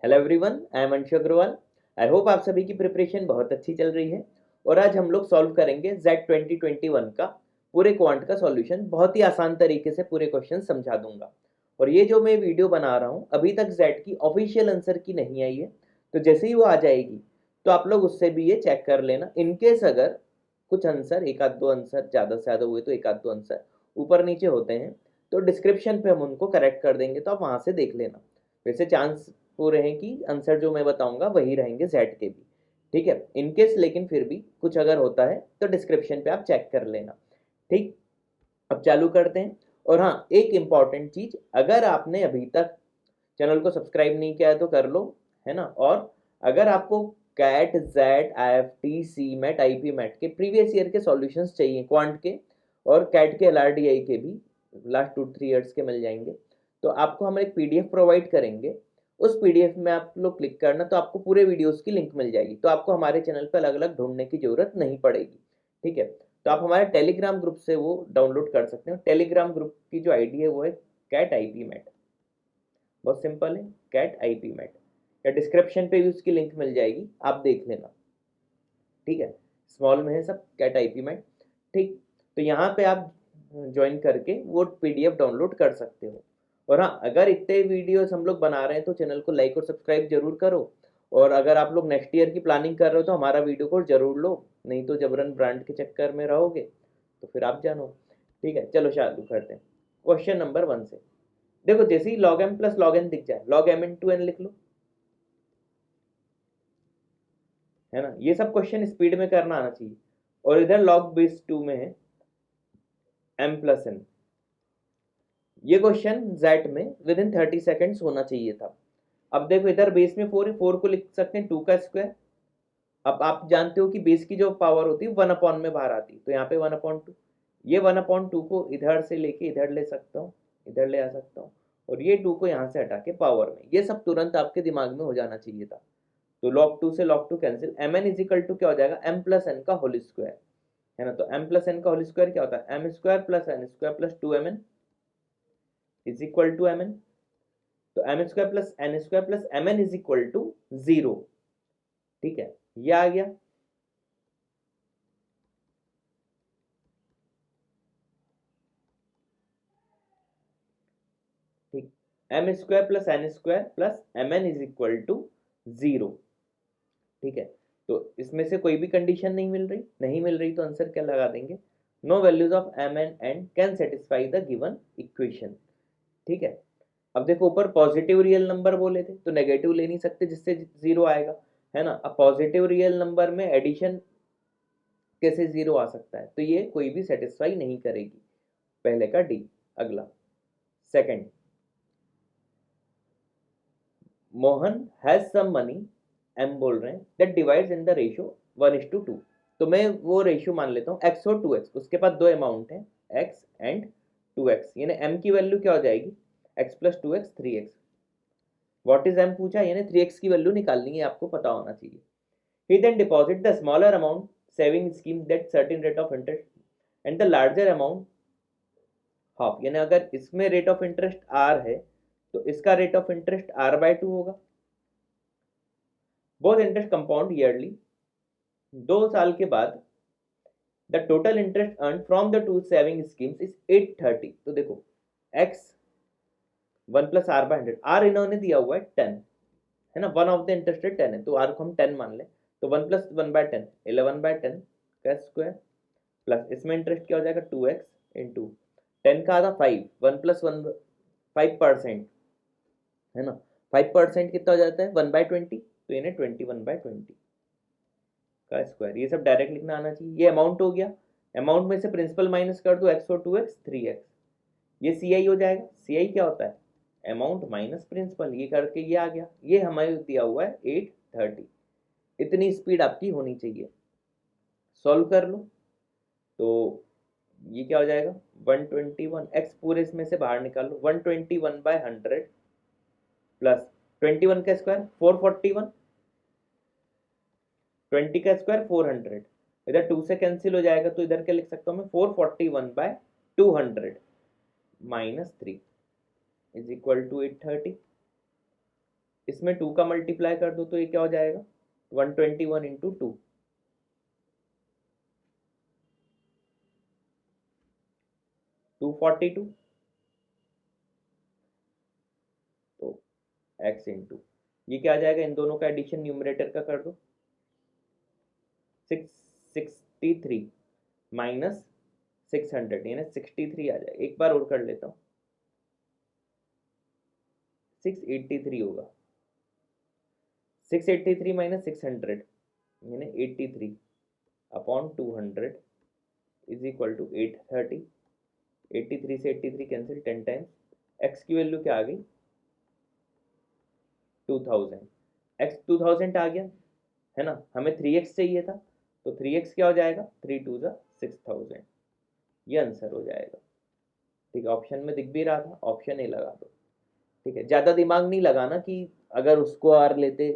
Hello everyone, I am Anshu Agarwal. I hope आप सभी की प्रिपरेशन बहुत अच्छी चल रही है। और आज हम लोग सॉल्व करेंगे जेड 2021 का पूरे क्वांट का सॉल्यूशन। बहुत ही आसान तरीके से पूरे क्वेश्चन समझा दूंगा। और ये जो मैं वीडियो बना रहा हूँ अभी तक जेड की ऑफिशियल आंसर की नहीं आई है, तो जैसे ही वो आ जाएगी तो आप लोग उससे भी ये चेक कर लेना। इनकेस अगर कुछ आंसर, एक आध दो आंसर, ज़्यादा से ज़्यादा हुए तो एक आध दो आंसर ऊपर नीचे होते हैं तो डिस्क्रिप्शन पे हम उनको करेक्ट कर देंगे, तो आप वहाँ से देख लेना। वैसे चांस पूरे हैं कि आंसर जो मैं बताऊंगा वही रहेंगे जेड के भी। ठीक है, इनकेस लेकिन फिर भी कुछ अगर होता है तो डिस्क्रिप्शन पे आप चेक कर लेना। ठीक, अब चालू करते हैं। और हाँ, एक इम्पॉर्टेंट चीज, अगर आपने अभी तक चैनल को सब्सक्राइब नहीं किया है तो कर लो, है ना। और अगर आपको CAT, Z, I F T, C MAT, I P MAT के प्रीवियस ईयर के सॉल्यूशंस चाहिए क्वांट के, और कैट के, एल आर डी आई के भी लास्ट 2-3 ईयर्स के मिल जाएंगे, तो आपको हम एक पीडीएफ प्रोवाइड करेंगे। उस पीडीएफ में आप लोग क्लिक करना तो आपको पूरे वीडियोस की लिंक मिल जाएगी, तो आपको हमारे चैनल पर अलग अलग ढूंढने की जरूरत नहीं पड़ेगी। ठीक है, तो आप हमारे टेलीग्राम ग्रुप से वो डाउनलोड कर सकते हो। टेलीग्राम ग्रुप की जो आईडी है वो है कैट आई पी मैट। बहुत सिंपल है, कैट आई पी मैट। या डिस्क्रिप्शन पे भी उसकी लिंक मिल जाएगी, आप देख लेना। ठीक है, स्मॉल में है सब, कैट आई पी मैट। ठीक, तो यहाँ पे आप ज्वाइन करके वो पीडीएफ डाउनलोड कर सकते हो। और हाँ, अगर इतने वीडियोस हम लोग बना रहे हैं तो चैनल को लाइक और सब्सक्राइब जरूर करो। और अगर आप लोग नेक्स्ट ईयर की प्लानिंग कर रहे हो तो हमारा वीडियो को जरूर लो, नहीं तो जबरन ब्रांड के चक्कर में रहोगे तो फिर आप जानो। ठीक है, चलो चालू करते हैं क्वेश्चन नंबर 1 से। देखो, जैसे ही log M plus log N दिख जाए, log M into N लिख लो, है ना। ये सब क्वेश्चन स्पीड में करना आना चाहिए। और इधर लॉग बेस 2 में है एम प्लस एन। ये क्वेश्चन जेट में विद इन 30 सेकेंड्स होना चाहिए था। अब देखो, इधर बेस में 4 है, 4 को लिख सकते हैं 2 का स्क्वायर। अब आप जानते हो कि बेस की जो पावर होती है 1 अपॉन में बाहर आती है, तो यहाँ पे 1/2। ये 1/2 को इधर से लेके इधर ले सकता हूँ, इधर ले आ सकता हूँ। और ये 2 को यहाँ से हटा के पावर में, ये सब तुरंत आपके दिमाग में हो जाना चाहिए था। तो log 2 से log 2 कैंसिल, M N is equal to क्या हो जाएगा, एम प्लस एन का होल स्क्वायर, है ना। तो एम प्लस एन का होल स्क्वायर क्या होता है, M square plus N square plus 2mn is equal to M N. तो M square plus N square plus M N is equal to 0। ठीक है, ये आ गया। ठीक, M square plus N square plus M N is equal to 0। ठीक है, तो इसमें से कोई भी कंडीशन नहीं मिल रही तो आंसर क्या लगा देंगे, no values of M N and can satisfy the given equation. ठीक है, अब देखो, ऊपर पॉजिटिव रियल नंबर बोले थे तो नेगेटिव ले नहीं सकते जिससे 0 आएगा, है ना। अब पॉजिटिव रियल नंबर में एडिशन कैसे 0 आ सकता है, तो ये कोई भी सेटिस्फाई नहीं करेगी। पहले का डी। अगला second, Mohan has some money, M बोल रहे हैं, that divides in the ratio 1:2। तो मैं वो रेशियो मान लेता हूँ x और 2x, उसके पास दो अमाउंट है, x एंड 2x, यानी m की वैल्यू क्या हो जाएगी, x plus 2x 3x। What is m पूछा, यानी 3x की वैल्यू निकालनी है, आपको पता होना चाहिए। He then deposit the smaller amount saving scheme that certain rate of interest and the larger amount half, यानी अगर इसमें रेट ऑफ इंटरेस्ट r है तो इसका रेट ऑफ इंटरेस्ट r/2 होगा। बोथ इंटरेस्ट कंपाउंड ईयरली, 2 साल के बाद the total interest earn from the two saving schemes is 830। तो देखो, x 1 + r/100, r इन्होंने दिया हुआ है 10, है ना। One of the interest rate 10 है तो r को हम 10 मान लें। तो 1 + 1/10 11/10 का स्क्वायर, प्लस इसमें इंटरेस्ट क्या हो जाएगा 2x इंटू 10 का आधा 5, 1 + 1 5%, है ना। 5% कितना हो जाता है 1/20, तो इन्हें 21/20 का स्क्वायर। ये सब डायरेक्ट लिखना आना चाहिए। ये अमाउंट हो गया, अमाउंट में से प्रिंसिपल माइनस कर दो, x और 2x 3x। ये सी आई हो जाएगा, सी आई क्या होता है, अमाउंट माइनस प्रिंसिपल। ये करके ये आ गया, ये हमें दिया हुआ है 830। इतनी स्पीड आपकी होनी चाहिए। सॉल्व कर लो तो ये क्या हो जाएगा 121, x पूरे इसमें से बाहर निकाल लो, 121/100 प्लस 21 का स्क्वायर 441, 20 का स्क्वायर 400। इधर 2 से कैंसिल हो जाएगा तो इधर क्या लिख सकता हूँ मैं, 441/200 -3 इज इक्वल टू 830। इसमें 2 का मल्टीप्लाई कर दो तो ये क्या हो जाएगा 121 इंटू 2 242 तो x इंटू ये क्या आ जाएगा इन दोनों का एडिशन न्यूमरेटर का कर दो 663 माइनस 600 यानी 63 आ जाएगा। एक बार और कर लेता हूँ 683 होगा 683 माइनस 600 यानी 83 अपॉन 200 इज इक्वल टू 830 83 से 83 कैंसिल 10 टाइम्स x की वैल्यू क्या आ गई 2000 x 2000 आ गया है ना, हमें 3x चाहिए था तो 3x क्या हो जाएगा 3 2 6000 ये आंसर हो जाएगा। ठीक है, ऑप्शन में दिख भी रहा था, ऑप्शन ए लगा दो। ठीक है, ज़्यादा दिमाग नहीं लगाना कि अगर उसको आर लेते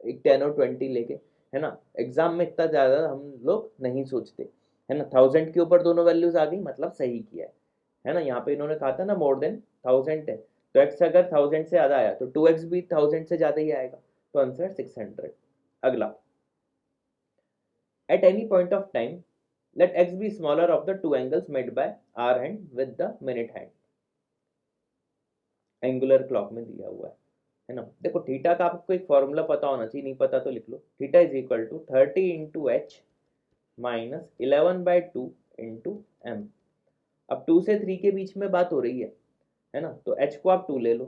एक 10 और 20 लेके, है ना, एग्जाम में इतना ज़्यादा हम लोग नहीं सोचते, है ना। 1000 के ऊपर दोनों वैल्यूज आ गई मतलब सही किया है ना। यहाँ पे इन्होंने कहा था ना मोर देन 1000 है तो x अगर 1000 से ज़्यादा आया तो 2x भी 1000 से ज़्यादा ही आएगा तो आंसर 600। अगला, at any point of time let x be smaller of the two angles made by our hand with the minute hand। Angular clock में दिया हुआ है ना। देखो थीटा का आपको एक फॉर्मूला पता होना चाहिए, नहीं पता तो लिख लो। Theta is equal to 30 into H minus 11/2 into M. अब 2 से 3 के बीच में बात हो रही है ना, तो h को आप 2 ले लो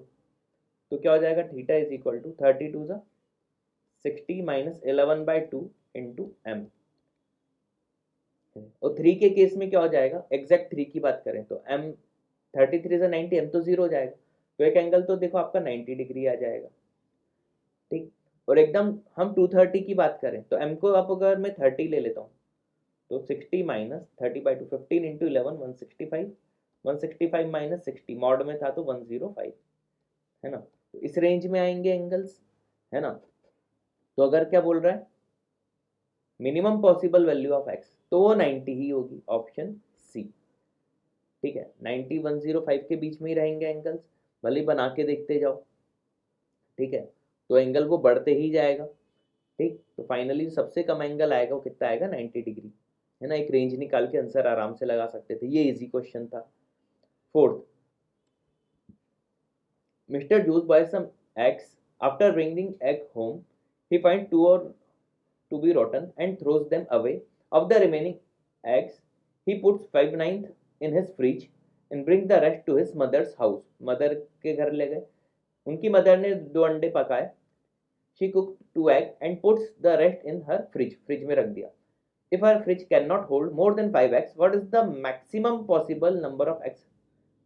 तो क्या हो जाएगा theta is equal to 30 2 60 minus 11/2 into M. और 3 के केस में क्या हो जाएगा, एग्जैक्ट 3 की बात करें तो m 33 से 90 m तो 0 हो जाएगा तो एक एंगल तो देखो आपका 90 डिग्री आ जाएगा। ठीक, और एकदम हम 230 की बात करें तो m को आप अगर मैं 30 ले लेता हूँ तो 60 माइनस 30/2 15 इंटू 11 165 165 माइनस 60 मॉड में था तो 105 है ना। तो इस रेंज में आएंगे एंगल्स, है ना। तो अगर क्या बोल रहा है minimum possible value of x तो वो 90 ही होगी, ऑप्शन सी। ठीक है, 90 105 के बीच में ही रहेंगे एंगल्स, भले बना के देखते जाओ। ठीक है, तो एंगल वो बढ़ते ही जाएगा। ठीक, तो फाइनली सबसे कम एंगल आएगा वो कितना आएगा 90 डिग्री, है ना। एक रेंज निकाल के आंसर आराम से लगा सकते थे, ये इजी क्वेश्चन था। Fourth, mister juice buy some eggs after bringing egg home he find two और to be rotten and throws them away. Of the remaining eggs, he puts 5/9 in his fridge and brings the rest to his mother's house. Mother के घर ले गए, उनकी mother ने 2 अंडे पकाए। She cooked 2 eggs and puts the rest in her fridge. Fridge में रख दिया। If her fridge cannot hold more than 5 eggs, what is the maximum possible number of eggs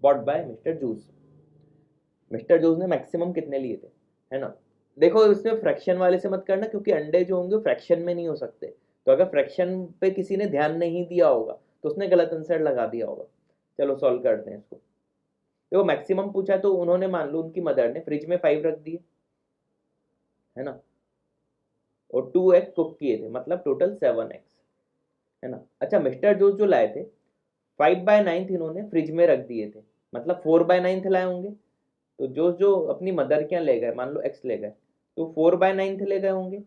bought by Mr. Juice? Mister juice ने maximum कितने लिए थे, है ना। देखो इसमें फ्रैक्शन वाले से मत करना क्योंकि अंडे जो होंगे फ्रैक्शन में नहीं हो सकते, तो अगर फ्रैक्शन पे किसी ने ध्यान नहीं दिया होगा तो उसने गलत आंसर लगा दिया होगा। चलो सॉल्व करते हैं इसको। देखो मैक्सिमम पूछा तो उन्होंने मान लो उनकी मदर ने फ्रिज में 5 रख दिए, है ना, और 2 एग कुक किए थे मतलब टोटल 7 एग्स, है ना। अच्छा, मिस्टर जूस जो लाए थे 5/9 इन्होंने फ्रिज में रख दिए थे मतलब 4/9 लाए होंगे। तो जो अपनी मदर क्या ले गए, मान लो एक्स ले गए तो 4/9 ले गए होंगे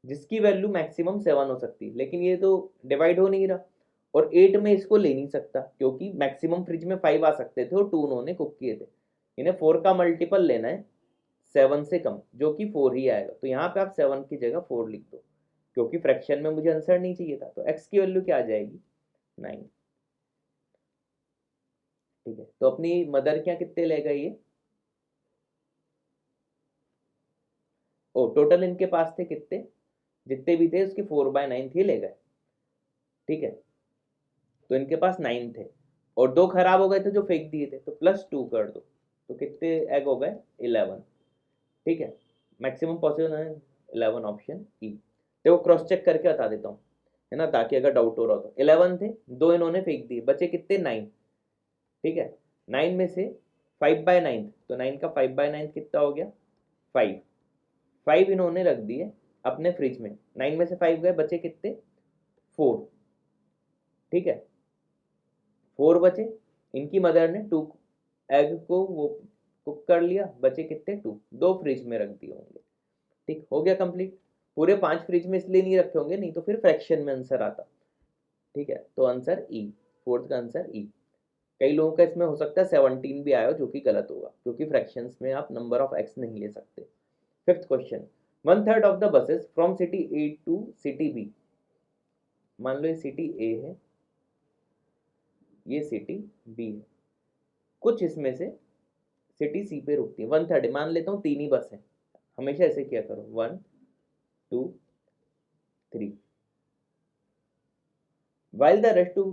जिसकी वैल्यू मैक्सिमम 7 हो सकती है, लेकिन ये तो डिवाइड हो नहीं रहा और 8 में इसको ले नहीं सकता क्योंकि मैक्सिमम फ्रिज में 5 आ सकते थे और 2 उन्होंने कुक किए थे। इन्हें 4 का मल्टीपल लेना है 7 से कम जो कि 4 ही आएगा, तो यहाँ पे आप 7 की जगह 4 लिख दो क्योंकि फ्रैक्शन में मुझे आंसर नहीं चाहिए था। तो एक्स की वैल्यू क्या आ जाएगी 9। ठीक है, तो अपनी मदर क्या कितने ले गए ये, ओ टोटल इनके पास थे कितने, जितने भी थे उसके 4/9 ही ले गए। ठीक है, तो इनके पास 9 थे और 2 खराब हो गए थे जो फेंक दिए थे तो +2 कर दो तो कितने एग हो गए 11। ठीक है, मैक्सिमम पॉसिबल है 11, ऑप्शन ई। देखो क्रॉस चेक करके बता देता हूँ, है ना, ताकि अगर डाउट हो रहा हो तो 11 थे, 2 इन्होंने फेंक दिए, बचे कितने 9। ठीक है, 9 में से 5/9 तो 9 का 5/9 कितना हो गया 5। 5 इन्होंने रख दिए अपने फ्रिज में, 9 में से 5 गए बचे कितने 4। ठीक है, 4 बचे, इनकी मदर ने 2 एग को वो कुक कर लिया, बचे कितने 2, 2 फ्रिज में रख दिए होंगे। ठीक, हो गया कंप्लीट। पूरे 5 फ्रिज में इसलिए नहीं रखे होंगे, नहीं तो फिर फ्रैक्शन में आंसर आता। ठीक है, तो आंसर ई, फोर्थ का आंसर ई। कई लोगों का इसमें हो सकता है 17 भी आया हो, जो कि गलत होगा, क्योंकि फ्रैक्शंस में आप नंबर ऑफ एक्स नहीं ले सकते। Fifth question, 1/3 of the buses from city A to city B. मान लो ये सिटी ए है, ये सिटी बी है, कुछ इसमें से सिटी सी पे रुकती है। 1/3 मान लेता हूँ 3 ही बस है, हमेशा ऐसे किया करो, 1 2 3। While the rest to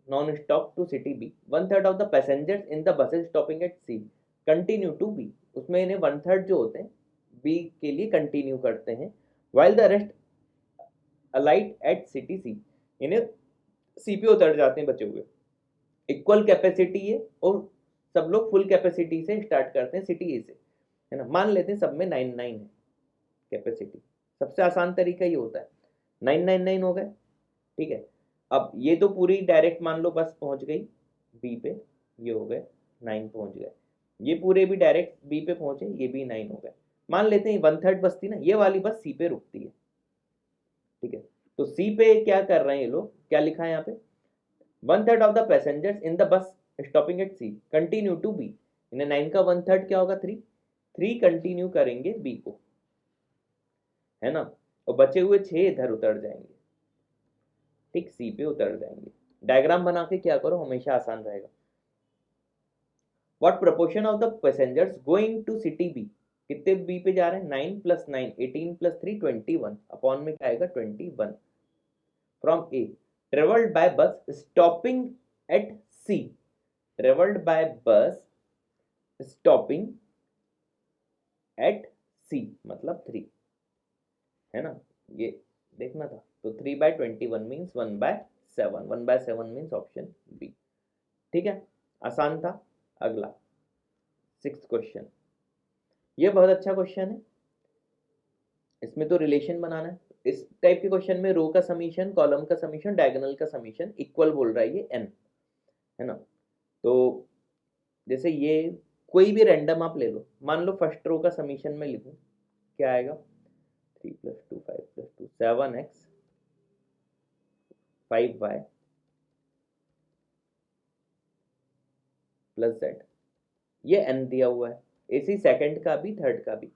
non-stop to city B, 1/3 of the passengers in the buses stopping at C continue to B। उसमें इन्हें 1/3 जो होते हैं B के लिए कंटिन्यू करते हैं, while the rest alight at city C, इन्हें C पे उतर जाते हैं बचे हुए। इक्वल कैपेसिटी है और सब लोग फुल कैपेसिटी से स्टार्ट करते हैं सिटी ए से, है ना। मान लेते हैं सब में 9 है कैपेसिटी, सबसे आसान तरीका ये होता है, 9 हो गए। ठीक है, अब ये तो पूरी डायरेक्ट मान लो बस पहुंच गई बी पे, ये हो गए 9 पहुंच गए, ये पूरे भी डायरेक्ट बी पे पहुंचे, ये भी 9 हो गए। मान लेते हैं 1/3 बस थी ना, ये वाली बस सी पे रुकती है। ठीक है, तो सी पे क्या कर रहे हैं ये लोग, क्या लिखा है यहाँ पे, 1/3 of the passengers in the bus stopping at C continue to B. इन्हें 9 का 1/3 क्या होगा, 3 कंटिन्यू करेंगे बी को, है ना, और बचे हुए 6 इधर उतर जाएंगे। ठीक, सी पे उतर जाएंगे। डायग्राम बना के क्या करो, हमेशा आसान रहेगा। What proportion of the passengers going to city B, कितने बी पे जा रहे हैं, 9 + 9 18 + 3 21, अपॉन में क्या आएगा 21। From A, travelled by bus stopping at C, travelled by bus stopping at C मतलब 3, है ना, ये देखना था। तो 3/21 मीन्स 1/7, 1/7 मीन्स ऑप्शन बी। ठीक है, आसान था। अगला 6th क्वेश्चन, ये बहुत अच्छा क्वेश्चन है, इसमें तो रिलेशन बनाना है। इस टाइप के क्वेश्चन में रो का समीशन, कॉलम का समीशन, डायगोनल का समीशन इक्वल बोल रहा है ये n, है ना। तो जैसे ये कोई भी रैंडम आप ले लो, मान लो फर्स्ट रो का समीशन में लिखूं, क्या आएगा, 3 + 2 5 + 2 7x 5y + z, ये n दिया हुआ है। इसी सेकंड का भी, थर्ड का भी।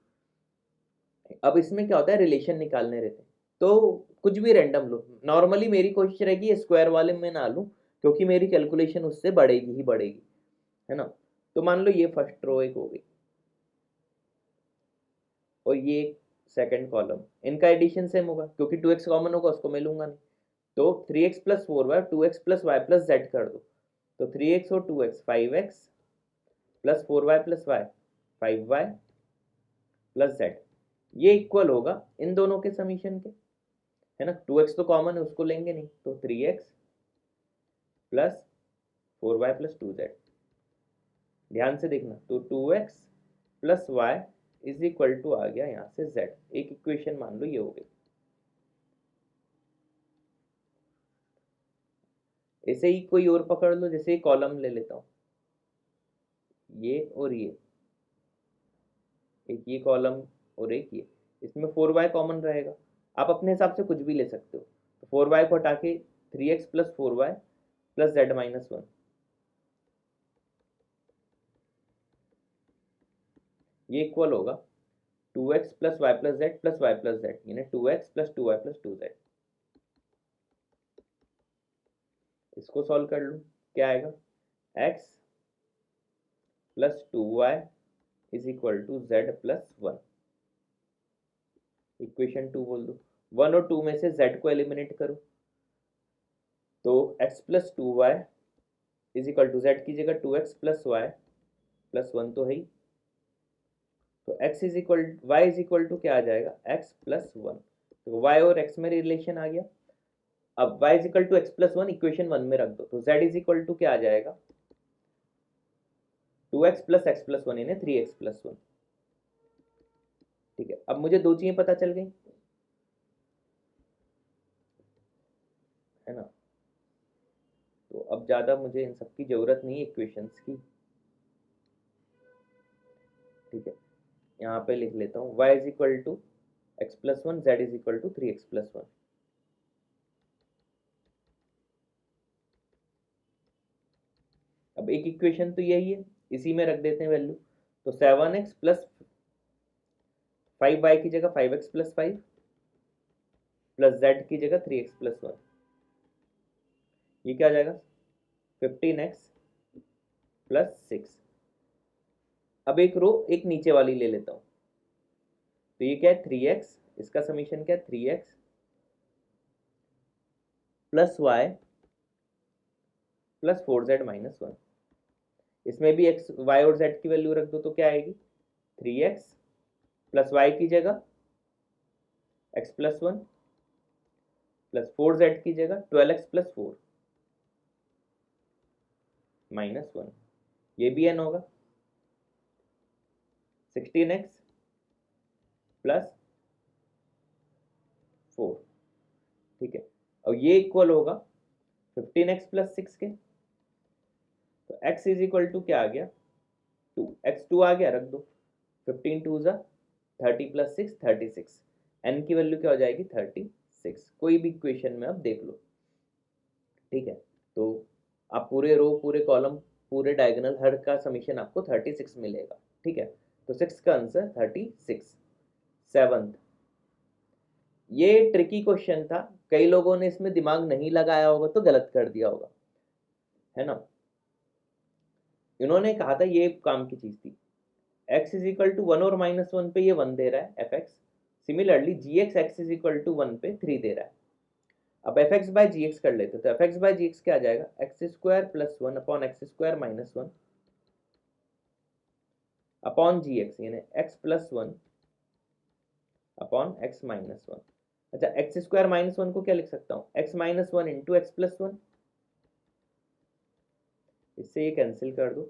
अब इसमें क्या होता है, रिलेशन निकालने रहते हैं, तो कुछ भी रैंडम लो। नॉर्मली मेरी कोशिश रहेगी स्क्वायर वाले में ना लूं, क्योंकि मेरी कैलकुलेशन उससे बढ़ेगी ही बढ़ेगी, है ना। तो मान लो ये फर्स्ट रो एक हो गई और ये सेकंड कॉलम, इनका एडिशन सेम होगा, क्योंकि 2x कॉमन होगा, उसको मैं लूंगा नहीं। तो 3x + 4y 2x + y + z कर दो, तो 3x और 2x 5x + 4y + y 5y + z, ये इक्वल होगा इन दोनों के समीशन के, है ना। 2x तो कॉमन है, उसको लेंगे नहीं, तो 3x + 4y + 2z। ध्यान से देखना, तो 2x + y = आ गया यहाँ से z, एक इक्वेशन मान लो ये हो गई। ऐसे ही कोई और पकड़ लो, जैसे कॉलम ले लेता हूँ, ये और ये, एक ये कॉलम और एक ये, इसमें 4y कॉमन रहेगा। आप अपने हिसाब से कुछ भी ले सकते हो, तो 4y को हटा के 3x + 4y + z - 1, ये इक्वल होगा 2x + y + z + y + z, यानी 2x + 2y + 2z। इसको सॉल्व कर लूँ, क्या आएगा, x + 2y = z + 1, इक्वेशन 2 बोल दो। 1 और 2 में से z को एलिमिनेट करो, तो x + 2y = z की जगह 2x + y + 1 तो है ही, तो y क्या आ जाएगा, x + 1, तो y और x में रिलेशन आ गया। अब y = x + 1 इक्वेशन 1 में रख दो, तो z क्या आ जाएगा, 2x + x + 1 यानी 3x + 1। ठीक है, अब मुझे दो चीजें पता चल गई, है ना। तो अब ज्यादा मुझे इन सब की जरूरत नहीं है इक्वेशंस की। ठीक है, यहाँ पे लिख लेता हूँ y is equal to X plus one, Z is equal to 3x plus one. अब एक इक्वेशन तो यही है, इसी में रख देते हैं वैल्यू। तो 7x प्लस 5y की जगह 5x प्लस 5 प्लस जेड की जगह 3x प्लस वन, ये क्या आ जाएगा 15x प्लस 6। अब एक रो एक नीचे वाली ले लेता हूँ, तो ये क्या है 3x, इसका समीशन क्या है 3x plus Y plus 4z minus one. इसमें भी x y और z की वैल्यू रख दो तो क्या आएगी 3x प्लस y की जगह x plus one plus 4z की जगह 12x प्लस 4 माइनस वन, ये भी n होगा 16x प्लस 4। ठीक है, और ये इक्वल होगा 15x प्लस 6 के। तो x इज इक्वल टू क्या आ गया 2, x 2 आ गया, रख दो 15 टू ज़ा 30 प्लस 6 36, n की वैल्यू क्या हो जाएगी 36। कोई भी इक्वेशन में आप देख लो। ठीक है, तो आप पूरे रो पूरे कॉलम पूरे डायगोनल हर का समीशन आपको 36 मिलेगा। ठीक है, तो 6 का आंसर 36। सेवंथ, ये ट्रिकी क्वेश्चन था, कई लोगों ने इसमें दिमाग नहीं लगाया होगा तो गलत कर दिया होगा, है ना। इन्होंने कहा था ये काम की चीज थी, x is equal to one और माइनस वन पे ये वन दे रहा है f x, similarly g x x is equal to one पे 3 दे रहा है। अब f x by g x कर लेते, तो f x by g x क्या आ जाएगा x square plus one upon x square minus one upon g x, यानी x plus one upon x minus one. अच्छा, एक्स स्क्वायर माइनस वन को क्या लिख सकता हूँ x minus one into x plus one, इससे ये कैंसिल कर दो,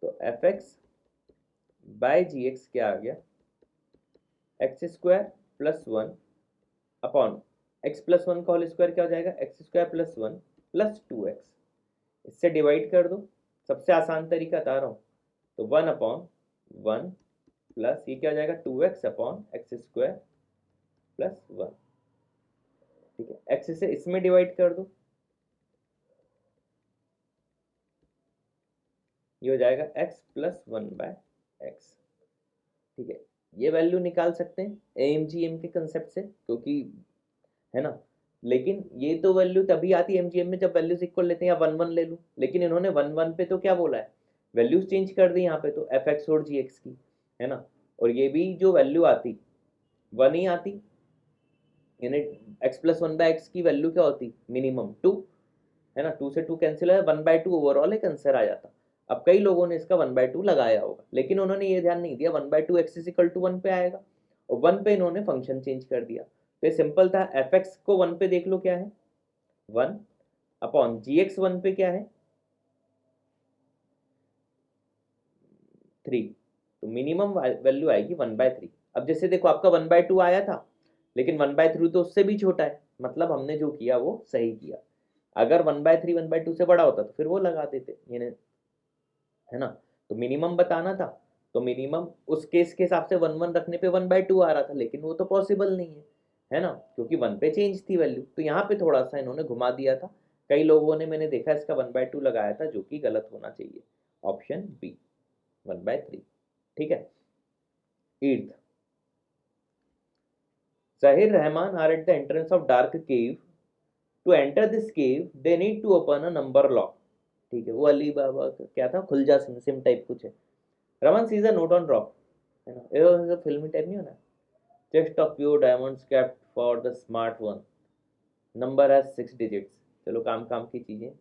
तो f x by g x क्या आ गया x square plus one upon x plus one का होल स्क्वायर क्या हो जाएगा x square plus one plus 2x। इससे डिवाइड कर दो, सबसे आसान तरीका बता रहा हूँ, तो वन अपॉन वन प्लस ये क्या हो जाएगा 2x upon x square plus one. ठीक है, एक्स से इसमें डिवाइड कर दो, ये हो जाएगा x plus one by x. ठीक है, ये वैल्यू निकाल सकते हैं एएमजीएम के कंसेप्ट से, क्योंकि है ना, लेकिन ये तो वैल्यू तभी आती है एमजीएम में जब वैल्यूज इक्वल लेते हैं, या वन वन ले लूँ, लेकिन इन्होंने वन वन पे तो क्या बोला है वैल्यूज चेंज कर दी यहाँ पे, तो एफ एक्स और जी एक्स की, है ना। और ये भी जो वैल्यू आती वन ही आती, यानी x plus one by x की वैल्यू क्या होती मिनिमम 2, है ना, 2 से 2 कैंसिल है, 1/2 ओवरऑल एक आंसर आ जाता। अब कई लोगों ने इसका 1/2 लगाया होगा, लेकिन उन्होंने ये ध्यान नहीं दिया 1/2 X is equal to one पे आएगा, और वन पे इन्होंने फंक्शन चेंज कर दिया। तो ये सिंपल था, एफ एक्स को वन पे देख लो क्या है one upon g x one पे क्या है 3, तो मिनिमम वैल्यू आएगी 1/3। अब जैसे देखो आपका 1/2 आया था, लेकिन 1/3 तो उससे भी छोटा है, मतलब हमने जो किया वो सही किया। अगर 1/3 1/2 से बड़ा होता तो फिर वो लगा देते, यानी है ना। तो मिनिमम बताना था, तो मिनिमम उस केस के हिसाब से वन वन रखने पे 1/2 आ रहा था, लेकिन वो तो पॉसिबल नहीं है ना, क्योंकि वन पे चेंज थी वैल्यू, तो यहाँ पे थोड़ा सा इन्होंने घुमा दिया था। कई लोगों ने मैंने देखा इसका 1/2 लगाया था, जो कि गलत होना चाहिए, ऑप्शन बी 1/3। ठीक है, eighth, Zahir Rahman are at the entrance of dark cave. To enter this cave, they need to open a number lock. ठीक है, वो अली बाबा का क्या था खुल जा सिम सिम टाइप कुछ है। Raman sees a note on rock, है ना, ये फिल्मी टाइप नहीं होना। Chest of pure diamonds kept for the smart one, number है 6 डिजिट्स। चलो काम काम की चीजें,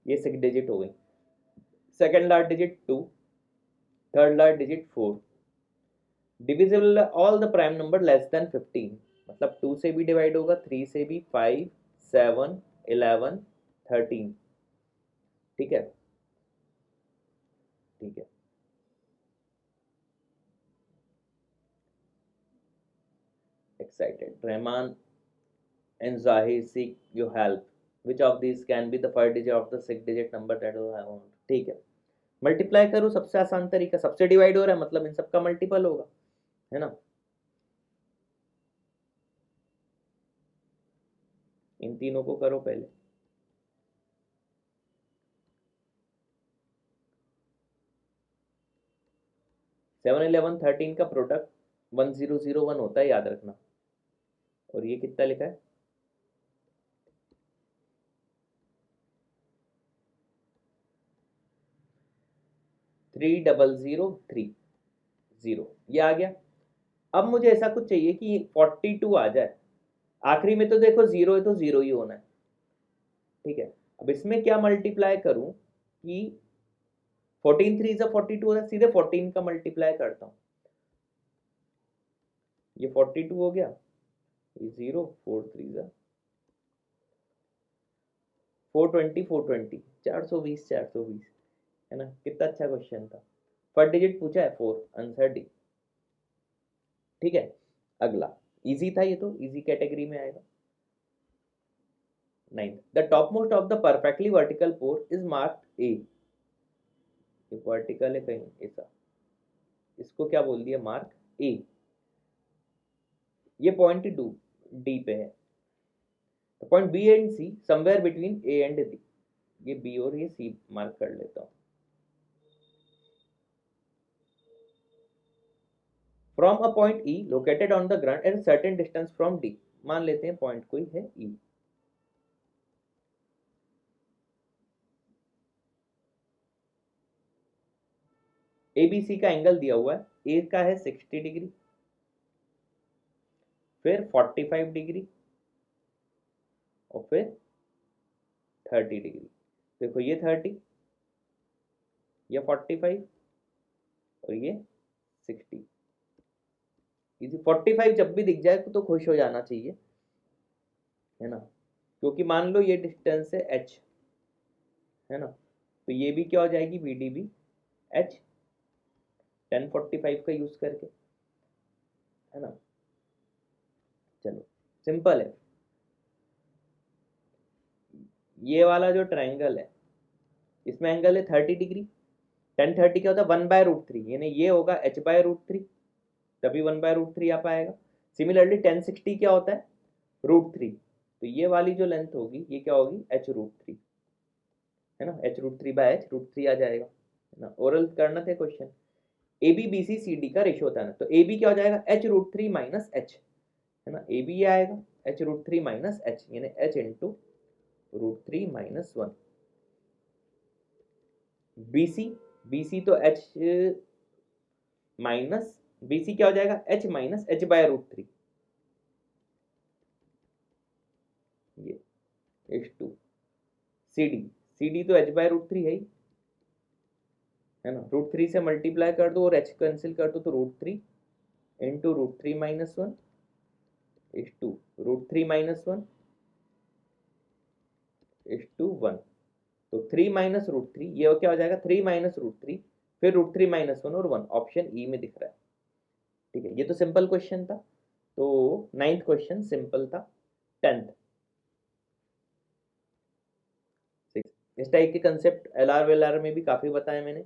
ये 6 डिजिट हो गई, second large digit 2, third large digit 4, divisible all the prime number less than 15, मतलब 2 से भी डिवाइड होगा, 3 से भी, 5 7 11 13। ठीक है, ठीक है, excited Rahman and Zahir seek your help, which of these can be the first digit of the 6 digit number that you have want। ठीक है, मल्टीप्लाई करो, सबसे आसान तरीका, सबसे डिवाइड हो रहा है मतलब इन सबका मल्टीपल होगा, है ना। इन तीनों को करो पहले। 7 11 13 का प्रोडक्ट 1001 होता है, याद रखना। और ये कितना लिखा है, 3003 ये आ गया। अब मुझे ऐसा कुछ चाहिए कि 42 आ जाए, आखिरी में तो देखो जीरो है तो जीरो ही होना है, ठीक है। अब इसमें क्या मल्टीप्लाई करूं कि 14 3 से 42 होता है, सीधे 14 का मल्टीप्लाई करता हूं, ये 42 हो गया, ये 0 4 3 जा 420 420 420 420, है ना। कितना अच्छा क्वेश्चन था, फर्स्ट डिजिट पूछा है 4, आंसर डी, ठीक है। अगला इजी था, ये तो इजी कैटेगरी में आएगा। 9th, the top most of the perfectly vertical pole is marked A, ये वर्टिकल है कहीं ऐसा, इसको क्या बोल दिया, मार्क ए। ये पॉइंट डी पे है, तो point B and C somewhere between A and D, ये बी और ये सी मार्क कर लेता हूं। From a point E located on the ground at certain distance from D, मान लेते हैं पॉइंट कोई है ई। ए बी सी का एंगल दिया हुआ है, ए का है 60 डिग्री, फिर 45 डिग्री, और फिर 30 डिग्री। देखो ये 30, ये 45 और ये 60। इसी 45 जब भी दिख जाए तो खुश हो जाना चाहिए, है ना, क्योंकि मान लो ये डिस्टेंस है h, है ना, तो ये भी क्या हो जाएगी, बी डी बी h 1045 का यूज करके, है ना। चलो सिंपल है, ये वाला जो ट्रायंगल है इसमें एंगल है 30 डिग्री, 1030 क्या होता है 1/√3, यानी ये होगा h/√3, तभी 1/√3 आ पाएगा। सिमिलरली 1060 क्या होता है √3, तो ये वाली जो लेंथ होगी ये क्या होगी h√3, है ना, h√3/h√3 आ जाएगा, है ना। ओरल करना थे question, A B B C C D का रेशियो होता है ना, तो ए बी क्या हो जाएगा h√3 माइनस एच, है ना, ए बी ये आएगा h√3 माइनस एच, यानी h into √3 minus 1। B C तो h माइनस, बी सी क्या हो जाएगा h माइनस h/√3, ये h2। सी डी तो h/√3 है ही, है ना, √3 से मल्टीप्लाई कर दो और h कैंसिल कर दो, तो √3 into √3 minus 1 is two √3 minus 1 is two 1, तो 3 माइनस √3, ये क्या हो जाएगा 3 माइनस √3, फिर √3 माइनस 1 और 1, ऑप्शन ई में दिख रहा है, ठीक है। ये तो सिंपल क्वेश्चन था, तो 9th क्वेश्चन सिंपल था। 10th, इस टाइप के concept L R well R में भी काफी बताए मैंने।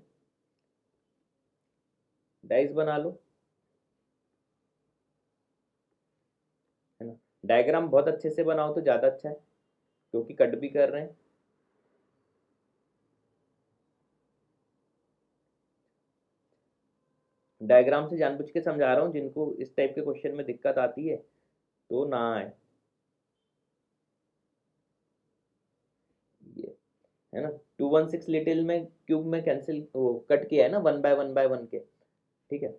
डाइस बना लो, है ना, डायग्राम बहुत अच्छे से बनाओ तो ज्यादा अच्छा है, क्योंकि कट भी कर रहे हैं। डायग्राम से जानबूझ के समझा रहा हूँ, जिनको इस टाइप के क्वेश्चन में दिक्कत आती है तो ना आए, ये, है ना। 216 लिटिल में क्यूब में कैंसिल वो कट किया है ना, 1/1/1 के, ठीक है।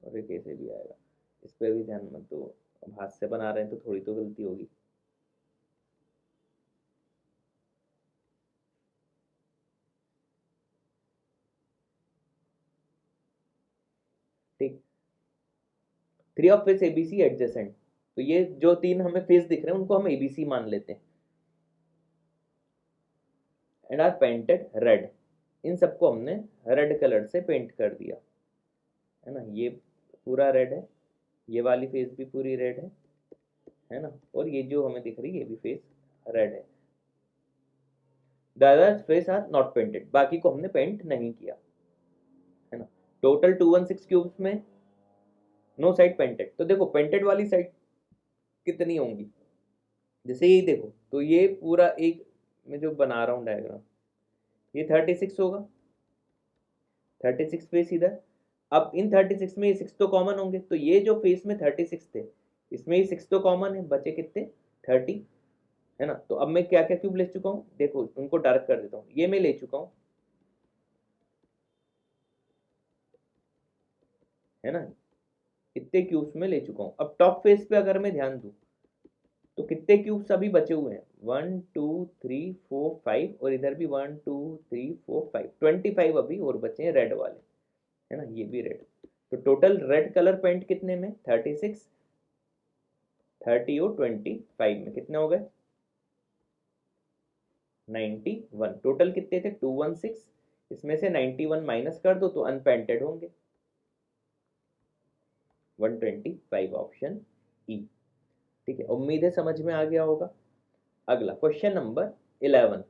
और ये कैसे भी आएगा, इस पर भी ध्यान मत दो, अब हाथ से बना रहे हैं तो थोड़ी तो गलती होगी। ठीक, 3 ऑफ फेस एबीसी एडजेसेंट, तो ये जो तीन हमें फेस दिख रहे हैं उनको हम एबीसी मान लेते हैं, एंड आर पेंटेड रेड। इन सबको हमने रेड कलर से पेंट कर दिया, है ना। ये पूरा रेड है, ये वाली फेस भी पूरी रेड है ना, और ये जो हमें दिख रही है ये भी फेस रेड है। The other face are not painted, बाकी को हमने पेंट नहीं किया, है ना। टोटल 216 क्यूब्स में नो साइड पेंटेड। तो देखो पेंटेड वाली साइड कितनी होंगी, जैसे यही देखो तो ये पूरा एक मैं जो बना रहा हूँ डायग्राम, ये 36 होगा, 36 फेस इधर। अब इन 36 में ये 6 तो कॉमन होंगे, तो ये जो फेस में 36 थे इसमें ये 6 तो कॉमन है, बचे कितने 30, है ना। तो अब मैं क्या क्या क्यूब ले चुका हूँ, देखो उनको डार्क कर देता हूँ। ये मैं ले चुका हूँ, है ना, इतने क्यूब्स में ले चुका हूँ। अब टॉप फेस पे अगर मैं ध्यान दूँ तो कितने क्यूब्स अभी बचे हुए हैं, 1 2 3 4 5, और इधर भी 1 2 3 4 5, 25 अभी और बचे हैं रेड वाले, है ना, ये भी रेड। तो टोटल रेड कलर पेंट कितने में, 36, 30 और 25 में कितने हो गए, 91। टोटल कितने थे, 216, इसमें से 91 माइनस कर दो तो अनपेंटेड होंगे, 125 ऑप्शन ई। ठीक है, उम्मीद है समझ में आ गया होगा। अगला क्वेश्चन नंबर 11।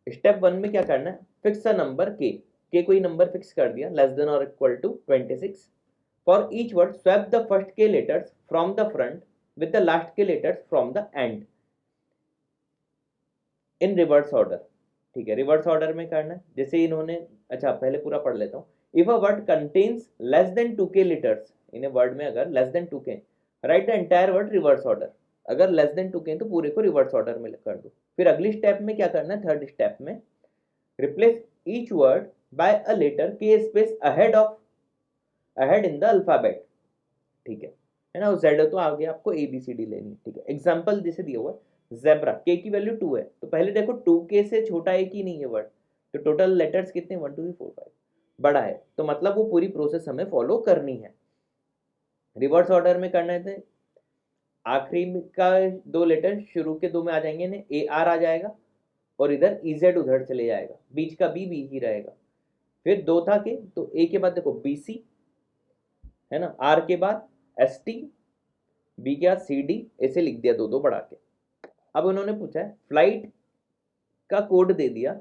स्टेप 1 में क्या करना है, फिक्स अ नंबर के कोई नंबर फिक्स कर दिया लेस देन और equal to 26। For each word swap the first K letters from the front with the last K letters from the end in reverse order. ठीक है, reverse order में करना है, जैसे इन्होंने, अच्छा पहले पूरा पढ़ लेता हूँ। If a word contains less than 2k letters, in word में अगर less than 2k, right the entire word reverse order. अगर लेस देन 2k तो पूरे को रिवर्स ऑर्डर में कर दो। फिर अगली स्टेप में क्या करना है, थर्ड स्टेप में replace each word by a letter K space ahead in the alphabet. ठीक है ना। जेड तो आगे आपको ABCD लेनी है। ठीक है, एग्जाम्पल जैसे दिया हुआ है जेब्रा, के की वैल्यू 2 है, तो पहले देखो 2k से छोटा एक ही नहीं है वर्ड, तो टोटल लेटर्स कितने 1 2 3 4 5, बड़ा है, तो मतलब वो पूरी प्रोसेस हमें फॉलो करनी है। रिवर्स ऑर्डर में करना है तो आखिरी का दो लेटर शुरू के दो में आ जाएंगे ना, AR आ जाएगा और इधर EZ उधर चले जाएगा, बीच का बी ही रहेगा। फिर दो था के तो ए के बाद देखो BC, है ना, आर के बाद ST, बी के बाद CD, ऐसे लिख दिया दो दो बढ़ा के। अब उन्होंने पूछा है फ्लाइट का कोड दे दिया,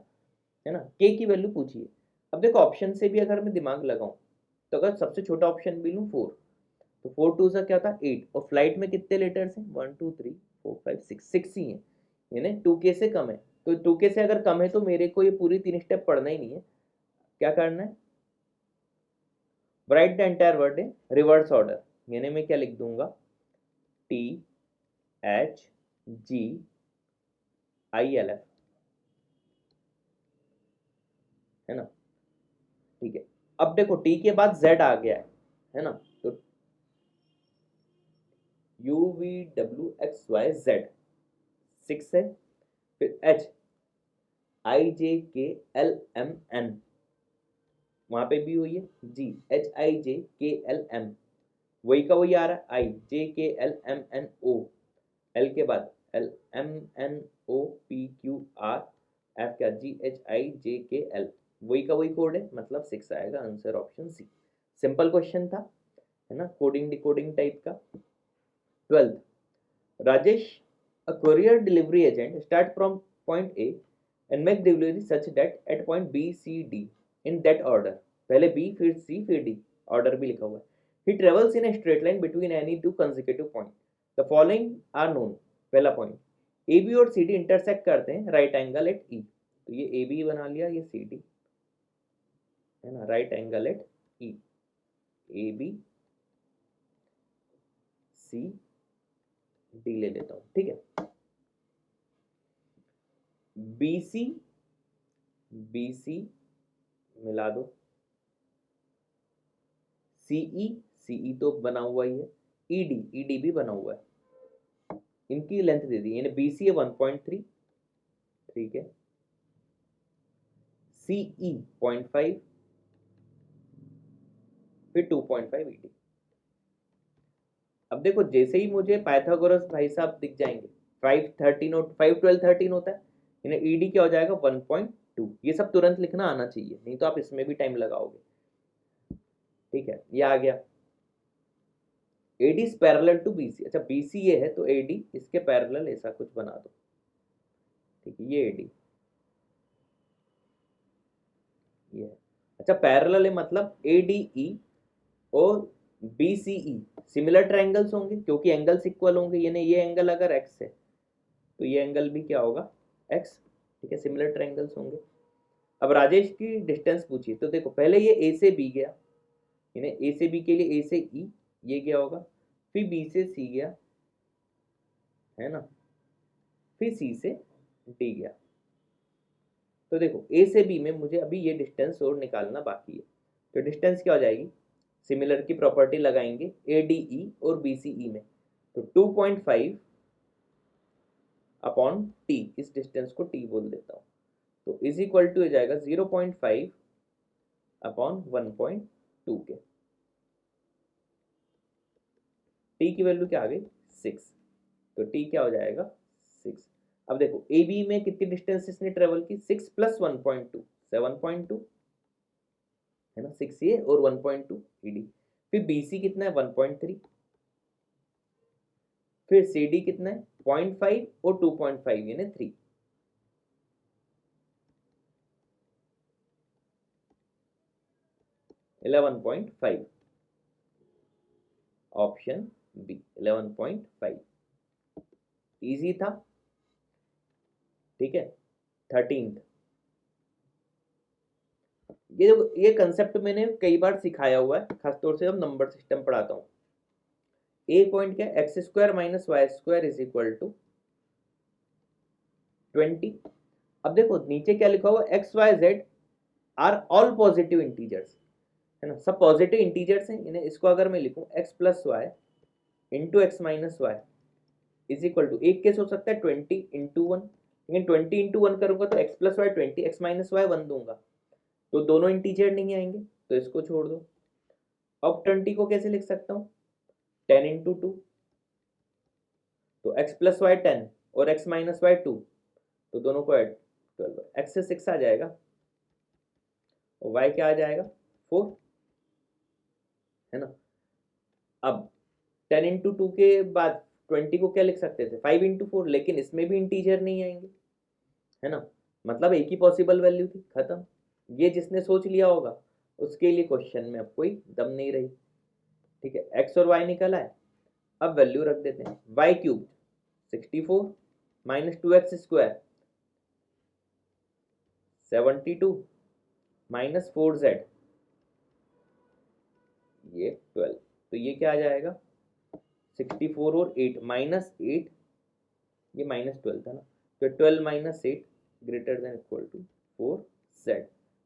है ना, के की वैल्यू पूछिए। अब देखो ऑप्शन से भी अगर मैं दिमाग लगाऊं तो अगर सबसे छोटा ऑप्शन भी लूँ 4, तो 4 2 सा क्या था 8, और फ्लाइट में कितने लेटर्स हैं 1 2 3 4 5 6, 6 ही हैं, यानी 2k से कम है। तो 2k से अगर कम है तो मेरे को ये पूरी 3 स्टेप पढ़ना ही नहीं है। क्या करना है, right the entire word in reverse order, यानी मैं क्या लिख दूंगा, THGILF, है ना। ठीक है, अब देखो टी के बाद जेड आ गया है ना, तो UVWXYZ 6 है। फिर HIJKLMN, वहां पे भी हुई है, GHIJKLM, वही का वही आ रहा है, IJKLMNO, एल के बाद LMNOPQR, एफ क्या GHIJKL, वही का वही कोड है, मतलब 6 आएगा, answer option C. Simple question था, है ना, कोडिंग डिकोडिंग टाइप का। 12th, Rajesh, a courier delivery agent, start from point A and make delivery such that at point B, C, D in that order, पहले B फिर C फिर D, order भी लिखा हुआ है। He travels in a straight line between any two consecutive points. The following are known. पहला point, AB और CD intersect करते हैं right angle at E, तो ये AB बना लिया, ये CD, है ना, right angle at E, AB C D ले लेता हूँ। ठीक है, BC BC मिला दो, CE तो बना हुआ ही है, ED भी बना हुआ है, इनकी लेंथ दे दी, यानी BC है 1.3, ठीक है, CE 0.5, फिर 2.5 ED। अब देखो जैसे ही मुझे पाइथागोरस भाई साहब दिख जाएंगे, 5 13 और 5 12 13 होता है, यानी ED क्या हो जाएगा 1.2। ये सब तुरंत लिखना आना चाहिए, नहीं तो आप इसमें भी टाइम लगाओगे। ठीक है, ये आ गया। AD is parallel to BC। अच्छा BC ये है तो AD इसके पैरेलल ऐसा कुछ बना दो। ठीक है, ये AD ये है। अच्छा पैरेलल है मतलब ADE और BCE सिमिलर ट्रायंगल्स होंगे क्योंकि एंगल्स इक्वल होंगे, यानी ये एंगल अगर x है तो ये एंगल भी क्या होगा x। ठीक है, सिमिलर ट्रायंगल्स होंगे। अब राजेश की डिस्टेंस पूछिए, तो देखो पहले ये A से B गया, यानी A से B के लिए A से E ये क्या होगा, फिर B से C गया है ना, फिर C से D गया। तो देखो A से B में मुझे अभी ये डिस्टेंस और निकालना बाकी है, तो डिस्टेंस क्या हो जाएगी, सिमिलर की प्रॉपर्टी लगाएंगे ADE और BCE में, तो 2.5 अपॉन T, इस डिस्टेंस को T बोल देता हूँ, तो इज इक्वल टू हो जाएगा 0.5 अपॉन 1.2 के। T की वैल्यू क्या आ गई 6, तो T क्या हो जाएगा 6। अब देखो ए बी में कितनी डिस्टेंस इसने ट्रेवल की, 6 प्लस 1.2 7.2 है ना, 6 ये और 1.2 ईडी। फिर BC कितना है 1.3, फिर CD कितना है 0.5 और 2.5 यानी 3। Eleven point five, option B 11.5 easy था। ठीक है, 13th, ये कंसेप्ट मैंने कई बार सिखाया हुआ है, खासतौर से जब नंबर सिस्टम पढ़ाता हूँ। ए पॉइंट क्या है, x² माइनस वाई² इज इक्वल टू 20। अब देखो नीचे क्या लिखा हुआ, x Y z are all positive integers है ना, सब पॉजिटिव इंटीजर्स हैं, इन्हें इसको अगर मैं लिखूं x plus Y into X minus Y is equal to, एक केस हो सकता है 20 इंटू वन, लेकिन 20 इंटू वन करूंगा तो x plus Y 20, X minus Y 1 दूंगा तो दोनों इंटीजर नहीं आएंगे, तो इसको छोड़ दो। अब 20 को कैसे लिख सकता हूँ, 10 इंटू टू, तो x प्लस वाई 10 और x माइनस वाई 2, तो दोनों को ऐड 12, x से 6 आ जाएगा और y क्या आ जाएगा 4 है ना। अब 10 इंटू टू के बाद 20 को क्या लिख सकते थे 5 इंटू 4, लेकिन इसमें भी इंटीजर नहीं आएंगे है ना, मतलब एक ही पॉसिबल वैल्यू थी, खत्म। ये जिसने सोच लिया होगा उसके लिए क्वेश्चन में अब कोई दम नहीं रही। ठीक है, एक्स और वाई निकल आए, अब वैल्यू रख देते हैं, Y cube 64 minus 2x² 72 minus 4z ये 12, तो ये क्या आ जाएगा 64 और 8 माइनस 8, ये माइनस 12 था ना, तो 12 minus 8 greater than equal to 4z,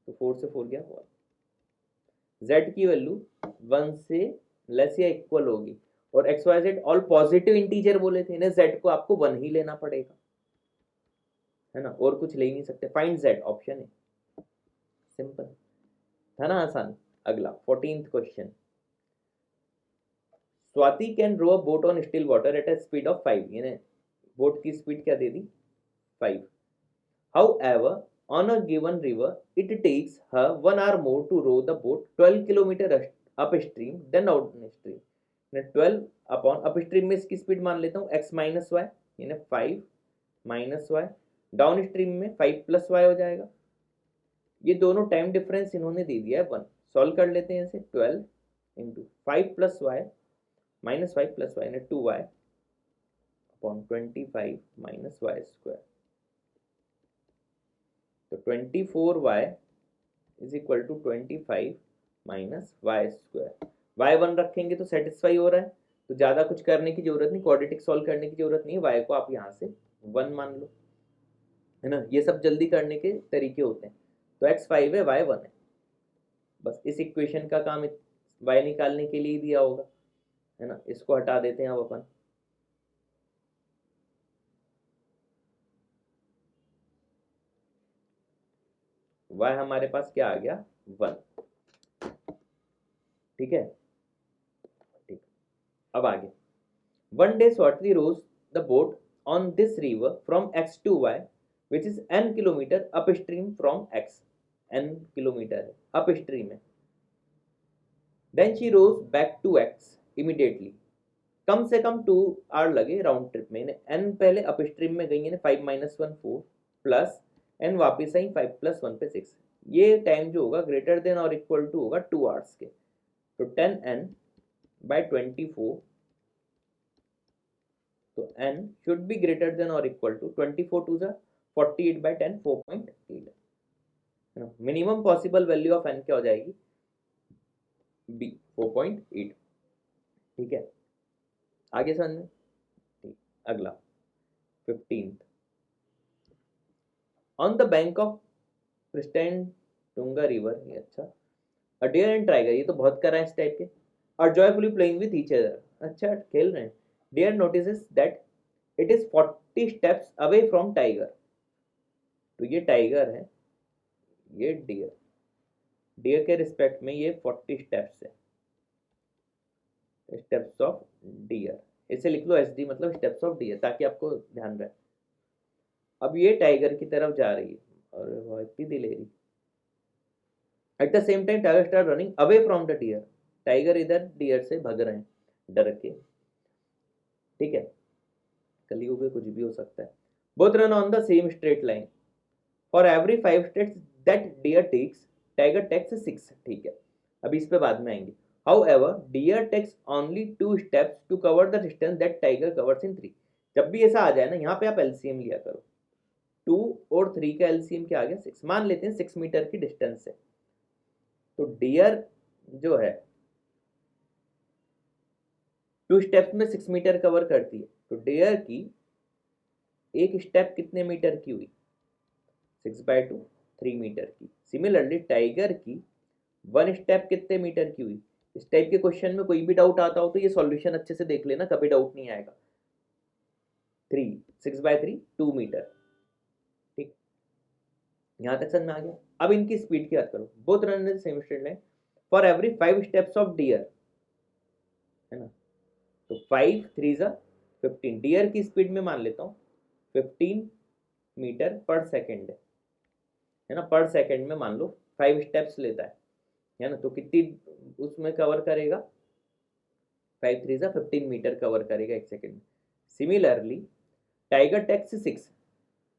तो 4 से 4 गया 1, z की वैल्यू 1 से लेस या इक्वल होगी, और X Y Z all positive integer बोले थे ना, z को आपको 1 ही लेना पड़ेगा है ना, और कुछ ले ही नहीं सकते। फाइंड z ऑप्शन है, सिंपल था ना, आसान। अगला 14th question, Swati can row a boat on still water at a speed of 5, यानी बोट की स्पीड क्या दे दी 5। However, on a given river, it takes her 1 hour more to row the boat 12 kilometer upstream than downstream। 12 upon upstream में इसकी speed मान लेता हूँ x माइनस वाई, यानी 5 माइनस वाई, डाउन स्ट्रीम में 5 प्लस वाई हो जाएगा। ये दोनों टाइम डिफरेंस इन्होंने दे दिया है 1, सॉल्व कर लेते हैं इसे, 12 into 5 plus Y minus 5 plus Y ने 2y upon 25 minus Y square, तो 24y is equal to 25 minus Y square. Y 1 रखेंगे तो सेटिस्फाई हो रहा है, तो ज़्यादा कुछ करने की जरूरत नहीं, क्वाड्रेटिक सॉल्व करने की जरूरत नहीं है, वाई को आप यहाँ से 1 मान लो है ना, ये सब जल्दी करने के तरीके होते हैं। तो x 5 है y 1 है, बस इस इक्वेशन का काम y निकालने के लिए दिया होगा है ना, इसको हटा देते हैं अब अपन। y हमारे पास क्या आ गया 1। ठीक है, ठीक, अब आगे, one day Swati rows the boat on this river from x to y which is n kilometre up stream from x, n kilometre है अप स्ट्रीम है। Then she rows back to x immediately, कम से कम 2 hour लगे round trip में। n पहले up stream में गई है 5 - 1 4 प्लस n वापिस आई 5 + 1 पे 6। ये टाइम जो होगा ग्रेटर देन और इक्वल टू होगा 2 आवर्स के। तो 10n/24, तो n should be greater than और equal to 24 2 48/10 4.8। Minimum possible value of n क्या हो जाएगी, b 4.8। ठीक है, आगे समझ में। ठीक, अगला 15th, on the bank of pristine Tunga river, ये अच्छा, अ डियर एंड टाइगर, ये तो बहुत करा है इस टाइप के, are joyfully playing with each other, अच्छा खेल रहे हैं। Deer notices that it is 40 steps away from tiger, तो ये टाइगर है, ये डियर, डियर के रिस्पेक्ट में ये 40 स्टेप्स है, स्टेप्स ऑफ डियर, इसे लिख लो SD, मतलब स्टेप्स ऑफ डियर, ताकि आपको ध्यान रहे। अब ये टाइगर की तरफ जा रही है और वो इतनी दिलेरी। At the same time tiger start running away from the deer, tiger इधर डियर से भाग रहे हैं डर के। ठीक है, कलयुग में कुछ भी हो सकता है। Both run on the same straight line, for every 5 steps that deer takes tiger takes 6। ठीक है, अब इस पे बाद में आएंगे। However, deer takes only 2 steps to cover the distance that tiger covers in 3। जब भी ऐसा आ जाए ना, यहाँ पे आप LCM लिया करो, 2 और 3 का LCM क्या आ गया 6, मान लेते हैं 6 मीटर की डिस्टेंस है। तो डियर जो है 2 स्टेप्स में 6 मीटर कवर करती है, तो डियर की एक स्टेप कितने मीटर की हुई, 6/2 3 मीटर की। सिमिलरली टाइगर की 1 स्टेप कितने मीटर की हुई। इस टाइप के क्वेश्चन में कोई भी डाउट आता हो तो ये सॉल्यूशन अच्छे से देख लेना, कभी डाउट नहीं आएगा। 3 6/3 2 मीटर। ठीक, यहां तक समझ में आ गया। अब इनकी स्पीड की बात करो, both run in same straight line for every 5 steps of dear, है ना, तो 5 3 15, डियर की स्पीड में मान लेता हूँ 15 मीटर पर सेकेंड है ना, पर सेकेंड में मान लो 5 स्टेप्स लेता है ना, तो कितनी उसमें कवर करेगा, 5 3 15 मीटर कवर करेगा 1 सेकेंड में। सिमिलरली टाइगर टेक्स 6,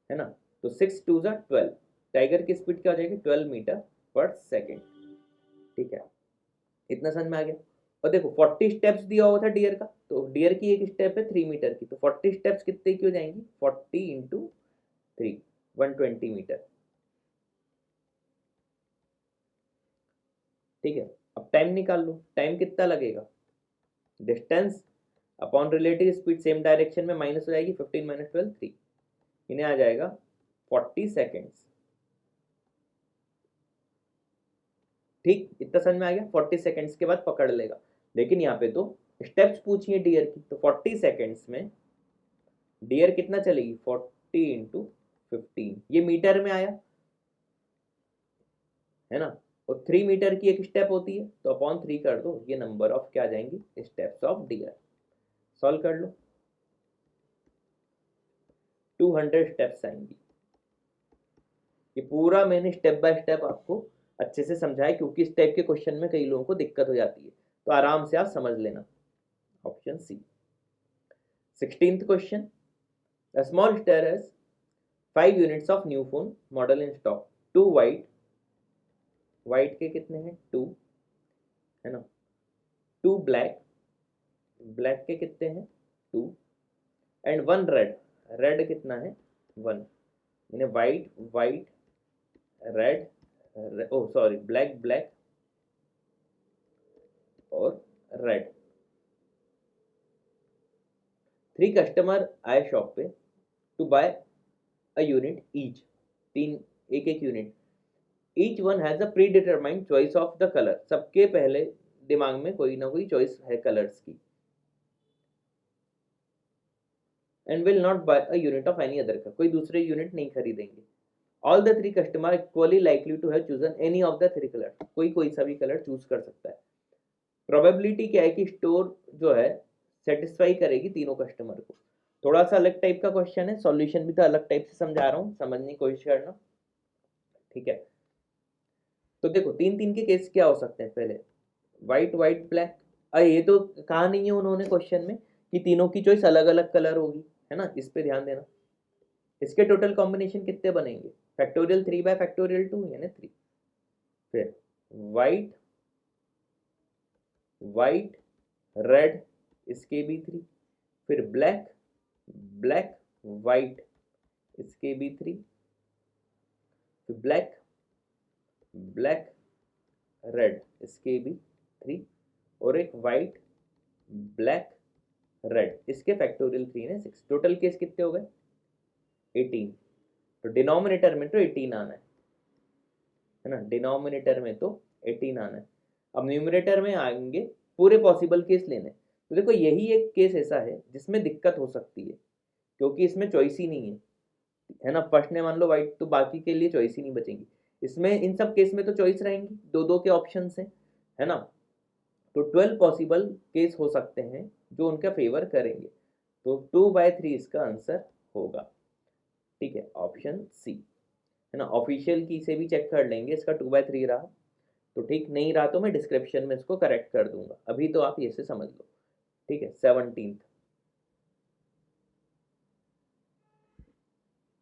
है ना, तो 6 2 12, टाइगर की स्पीड क्या हो जाएगी 12 मीटर पर सेकेंड। ठीक है, इतना समझ में आ गया। और देखो 40 स्टेप्स दिया हुआ था डियर का, तो डियर की एक स्टेप है 3 मीटर की, तो 40 स्टेप्स कितने की हो जाएंगी, 40 × 3 120 मीटर। ठीक है, अब टाइम निकाल लो, टाइम कितना लगेगा, distance upon relative speed same direction में माइनस हो जाएगी, 15 - 12 3, इन्हें आ जाएगा 40 सेकेंड्स। ठीक, इतना समझ में आ गया। 40 सेकेंड्स के बाद पकड़ लेगा, लेकिन यहाँ पे तो स्टेप्स पूछिए डियर की, तो 40 सेकेंड्स में डियर कितना चलेगी, 40 × 15, ये मीटर में आया, है ना, और 3 मीटर की एक स्टेप होती है, तो अपॉन 3 कर दो, ये नंबर ऑफ क्या आ जाएंगी, स्टेप्स ऑफ डियर। सॉल्व कर लो, 200 स्टेप्स आएंगी। ये पूरा मैंने स्टेप बाय स्टेप आपको अच्छे से समझाया, क्योंकि इस टाइप के क्वेश्चन में कई लोगों को दिक्कत हो जाती है, तो आराम से आप समझ लेना। Option C. 16th question, a small star has 5 units of new phone model in stock, 2 white के कितने हैं 2, है ना, 2 black के कितने हैं 2, एंड 1 रेड कितना है 1, यानी white red, oh sorry black और रेड। 3 कस्टमर आए शॉप पे to buy a unit each, 3 एक unit, each one has a predetermined choice of the colour, सबके पहले दिमाग में कोई ना कोई चॉइस है कलर्स की, and will not buy a unit of any other, कोई दूसरे यूनिट नहीं खरीदेंगे। All the 3 customer equally likely to have chosen any of the 3 colour, कोई सा भी कलर चूज कर सकता है। प्रोबेबिलिटी क्या है कि स्टोर जो है सेटिस्फाई करेगी तीनों कस्टमर को, थोड़ा सा अलग टाइप का क्वेश्चन है, सॉल्यूशन भी तो अलग टाइप से समझा रहा हूँ, समझने की कोशिश करना, ठीक है। तो देखो तीन तीन के केस क्या हो सकते हैं, पहले व्हाइट व्हाइट ब्लैक। ये तो कहा नहीं है उन्होंने क्वेश्चन में कि तीनों की चॉइस अलग अलग कलर होगी, है ना, इस पे ध्यान देना। इसके टोटल कॉम्बिनेशन कितने बनेंगे, फैक्टोरियल 3/2 यानी 3। फिर व्हाइट व्हाइट रेड, इसके भी 3। फिर ब्लैक ब्लैक व्हाइट, इसके भी 3। फिर ब्लैक ब्लैक रेड, इसके भी 3। और एक व्हाइट ब्लैक रेड, इसके फैक्टोरियल 3 है 6। टोटल केस कितने हो गए 18। तो डिनोमिनेटर में तो 18 आना है ना, डिनोमिनेटर में तो 18 आना है। अब न्यूमरेटर में आएंगे पूरे पॉसिबल केस लेने। तो देखो यही एक केस ऐसा है जिसमें दिक्कत हो सकती है, क्योंकि इसमें चॉइस ही नहीं है ना। फर्स्ट ने मान लो वाइट, तो बाकी के लिए चॉइस ही नहीं बचेंगी। इसमें इन सब केस में तो चॉइस रहेंगी, दो दो के ऑप्शन है ना। तो 12 पॉसिबल केस हो सकते हैं जो उनका फेवर करेंगे। तो 2/3 इसका आंसर होगा, ठीक है, ऑप्शन सी, है ना। ऑफिशियल की से भी चेक कर लेंगे, इसका 2/3 रहा तो ठीक, नहीं रहा तो मैं डिस्क्रिप्शन में इसको करेक्ट कर दूंगा। अभी तो आप ये से समझ लो, ठीक है। 17th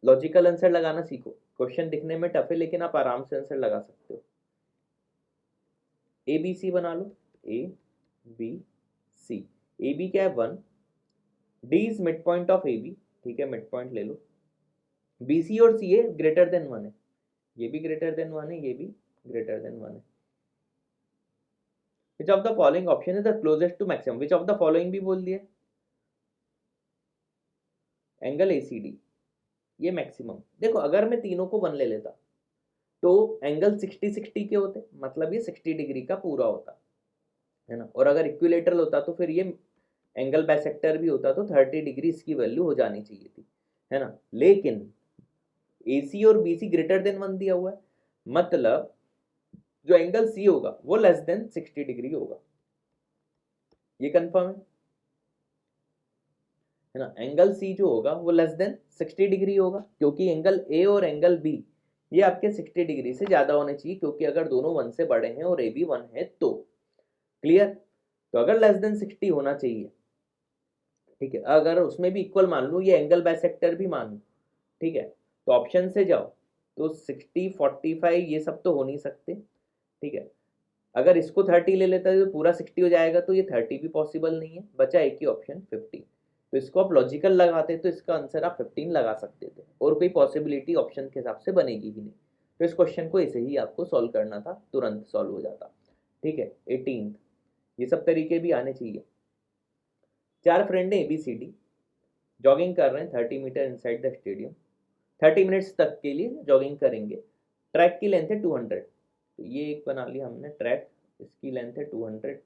लॉजिकल आंसर लगाना सीखो। क्वेश्चन दिखने में टफ है लेकिन आप आराम से आंसर लगा सकते हो। ए बी सी बना लो, A B C. A B क्या है 1, D is midpoint of A B, ठीक है, मिड पॉइंट ले लो। बी सी और सी ए ग्रेटर देन 1 है, ये भी ग्रेटर देन 1 है, ये भी ग्रेटर देन 1 है। Which of the following option is the closest to maximum, which of the following भी बोल दिया। एंगल ए सी डी, ये मैक्सिमम। देखो अगर मैं तीनों को 1 ले लेता तो एंगल 60-60 के होते, मतलब ये 60 डिग्री का पूरा होता, है ना। और अगर इक्विलेटरल होता तो फिर ये एंगल बाइसेक्टर भी होता, तो 30 डिग्री इसकी वैल्यू हो जानी चाहिए थी, है ना। लेकिन ए सी और बी सी ग्रेटर देन 1 दिया हुआ है, मतलब जो एंगल सी होगा वो लेस देन 60 डिग्री होगा, ये कंफर्म है ना। एंगल सी जो होगा वो लेस देन 60 डिग्री होगा, क्योंकि एंगल ए और एंगल बी ये आपके 60 डिग्री से ज्यादा होने चाहिए, क्योंकि अगर दोनों 1 से बड़े हैं और ए भी 1 है तो। क्लियर। तो अगर लेस देन 60 होना चाहिए, ठीक है। अगर उसमें भी इक्वल मान लूँ, ये एंगल बाइसेक्टर भी मान लूँ, ठीक है, तो ऑप्शन से जाओ तो 60 45 ये सब तो हो नहीं सकते, ठीक है। अगर इसको 30 ले लेता है तो पूरा 60 हो जाएगा, तो ये 30 भी पॉसिबल नहीं है, बचा एक ही ऑप्शन 15। तो इसको आप लॉजिकल लगाते तो इसका आंसर आप 15 लगा सकते थे, और कोई पॉसिबिलिटी ऑप्शन के हिसाब से बनेगी ही नहीं। तो इस क्वेश्चन को ऐसे ही आपको सॉल्व करना था, तुरंत सॉल्व हो जाता, ठीक है। 18th, ये सब तरीके भी आने चाहिए। 4 फ्रेंड है ABCD, जॉगिंग कर रहे हैं 30 metre inside the stadium, 30 minutes तक के लिए जॉगिंग करेंगे। ट्रैक की लेंथ है 200, तो ये एक बना लिया हमने ट्रैक, इसकी लेंथ है 200।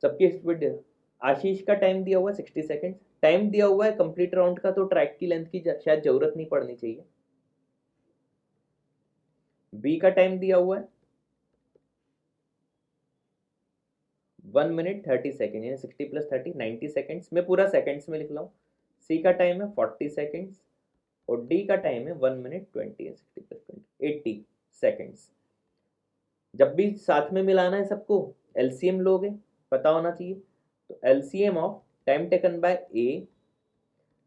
सबकी स्पीड, आशीष का टाइम दिया हुआ है 60 सेकेंड, टाइम दिया हुआ है कंप्लीट राउंड का, तो ट्रैक की लेंथ की शायद जरूरत नहीं पड़नी चाहिए। बी का टाइम दिया हुआ है 1 मिनट 30 सेकेंड, यानी 60 + 30 90 सेकेंड्स, मैं पूरा सेकेंड्स में लिख रहा हूँ। सी का टाइम है 40 सेकेंड्स, और डी का टाइम है 1 मिनट 20, 60 + 20 80 सेकेंड्स। जब भी साथ में मिलाना है सबको, एलसीएम लोगे, पता होना चाहिए। तो LCM of time taken by A,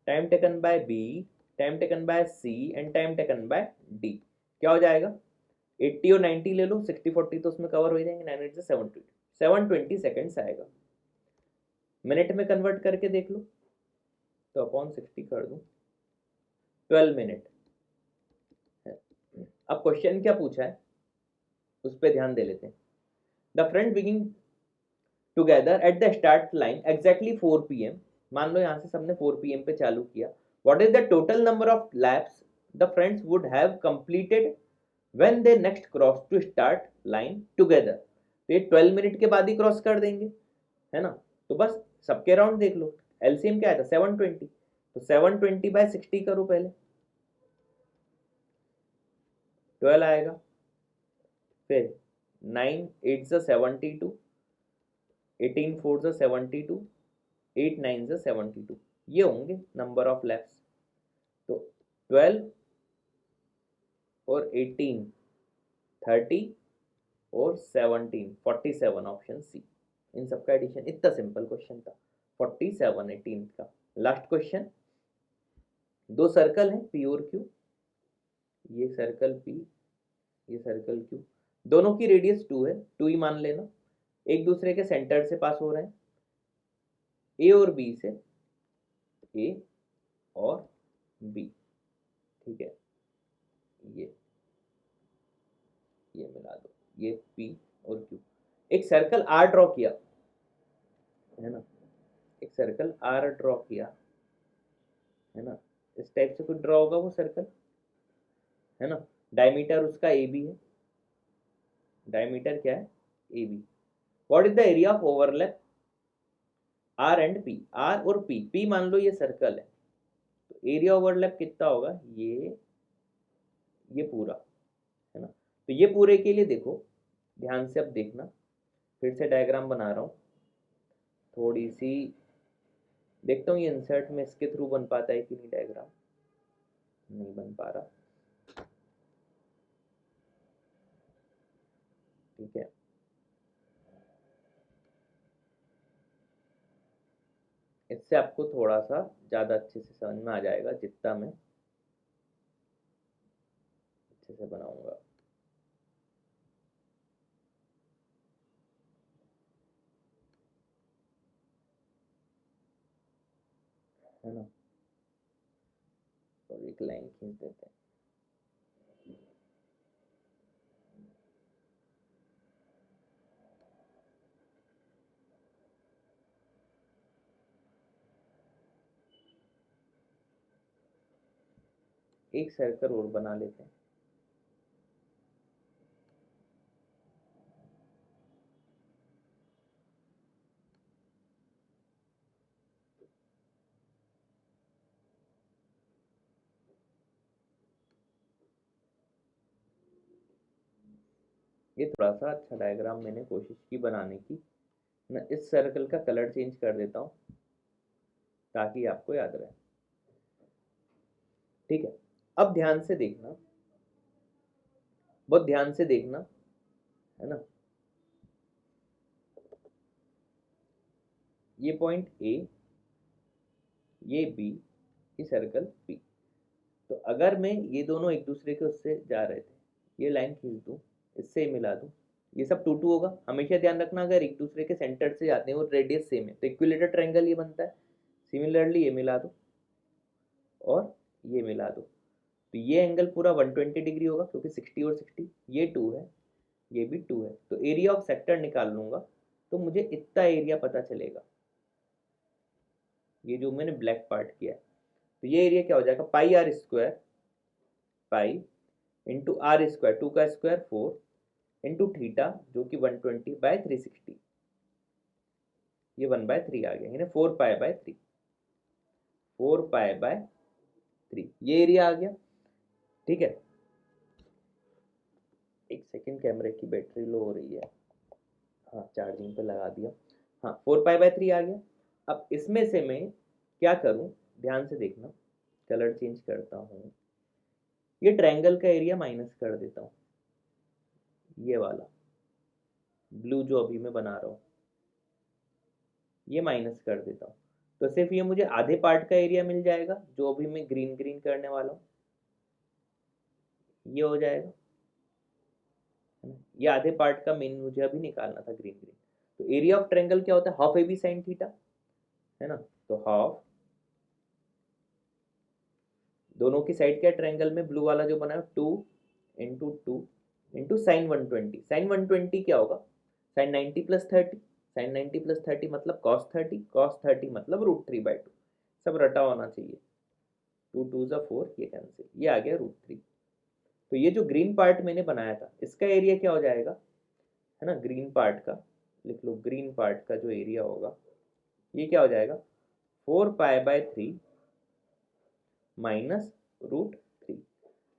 time taken by B, time taken by C and time taken by D क्या हो जाएगा। 80 और 90 ले लो, 60 40 तो उसमें कवर हो जाएंगे, 9 8 से 720 सेकेंड्स आएगा। मिनट में कन्वर्ट करके देख लो, तो अपॉन 60 कर दूं, 12 मिनट। अब क्वेश्चन क्या पूछा है उस पर ध्यान दे लेते हैं। The friend begin together at the start line exactly 4 PM, मान लो यहाँ से सबने 4 PM पे चालू किया। What is the total number of laps the friends would have completed when they next cross to start line together. तो ये 12 minute के बाद ही क्रॉस कर देंगे, है ना। तो बस सबके राउंड देख लो, एलसीएम क्या आया था 720, तो 720/60 करो पहले, 12 आएगा। फिर 9 8 से 72, 18 4 से 72, 8 9 से 72, ये होंगे नंबर ऑफ लैप्स। तो 12 और 18 30 और 17 47, ऑप्शन सी। इन सबका एडिशन, इतना सिंपल क्वेश्चन था। 47 18 का। लास्ट क्वेश्चन, दो सर्कल हैं पी और क्यू, ये सर्कल पी, ये सर्कल क्यू, दोनों की रेडियस 2 है, 2 ही मान लेना। एक दूसरे के सेंटर से पास हो रहे हैं, ए और बी से, ए और बी, ठीक है। ये मिला दो, ये पी और क्यू। एक सर्कल आर ड्रॉ किया है ना, एक सर्कल आर ड्रॉ किया है ना, इस टाइप से कुछ ड्रॉ होगा वो सर्कल, है ना। डायमीटर उसका ए बी है, डायमीटर क्या है, A B. What is the area of overlap R and P, R और पी, पी मान लो ये सर्कल है, तो एरिया ओवरलैप कितना होगा, ये पूरा, है ना। तो ये पूरे के लिए देखो ध्यान से, अब देखना, फिर से डायग्राम बना रहा हूँ, थोड़ी सी देखता हूँ ये इंसर्ट में इसके थ्रू बन पाता है कि नहीं, डायग्राम नहीं बन पा रहा, ठीक है। इससे आपको थोड़ा सा ज़्यादा अच्छे से समझ में आ जाएगा, जितना मैं अच्छे से बनाऊंगा। है ना, और एक लाइन खींच देते हैं। एक सर्कल और बना लेते हैं। ये थोड़ा सा अच्छा डायग्राम मैंने कोशिश की बनाने की ना, इस सर्कल का कलर चेंज कर देता हूँ ताकि आपको याद रहे, ठीक है। अब ध्यान से देखना, बहुत ध्यान से देखना, है ना। ये पॉइंट ए, ये बी, ये सर्कल पी। तो अगर मैं ये दोनों एक दूसरे के उससे जा रहे थे, ये लाइन खींच दूँ, इससे मिला दूँ, ये सब टू टू होगा। हमेशा ध्यान रखना, अगर एक दूसरे के सेंटर से जाते हैं और रेडियस सेम है तो इक्विलेटर ट्रायंगल ये बनता है। सिमिलरली ये मिला दो और ये मिला दो, तो ये एंगल पूरा 120 डिग्री होगा, क्योंकि 60 और 60, ये 2 है, ये भी 2 है। तो एरिया ऑफ सेक्टर निकाल लूंगा, तो मुझे इतना एरिया पता चलेगा, ये जो मैंने ब्लैक पार्ट किया है। तो ये एरिया क्या हो जाएगा, pi r square, pi into r square, 2 का स्क्वायर 4 इंटू थीटा जो कि 120/360, ये 1/3 आ गया, यानी 4 पाई बाय 3, 4 पाई बाय 3, ये एरिया आ गया, ठीक है। एक सेकेंड, कैमरे की बैटरी लो हो रही है, हाँ चार्जिंग पे लगा दिया। हाँ 4 पाई बाय 3 आ गया। अब इसमें से मैं क्या करूँ, ध्यान से देखना, कलर चेंज करता हूँ, ये ट्रायंगल का एरिया माइनस कर देता हूँ, ये वाला ब्लू जो अभी मैं बना रहा हूँ ये माइनस कर देता हूँ, तो सिर्फ ये मुझे आधे पार्ट का एरिया मिल जाएगा जो अभी मैं ग्रीन ग्रीन करने वाला हूँ, ये हो जाएगा, है ना। ये आधे पार्ट का मेन मुझे अभी निकालना था, ग्रीन ग्रीन। तो एरिया ऑफ ट्रायंगल क्या होता है, half A B sine theta, है ना। तो हाफ, दोनों की साइड क्या, ट्रायंगल में ब्लू वाला जो बना है 2 इंटू साइन 120, साइन 120 क्या होगा, साइन 90 + 30, साइन 90 + 30 मतलब cos 30, cos 30 मतलब √3/2, सब रटा होना चाहिए, 2 2 ज़ा 4, ये कैंसिल, ये आ गया √3। तो ये जो ग्रीन पार्ट मैंने बनाया था इसका एरिया क्या हो जाएगा, है ना, ग्रीन पार्ट का लिख लो, ग्रीन पार्ट का जो एरिया होगा ये क्या हो जाएगा, 4 पाई बाय 3 माइनस √3।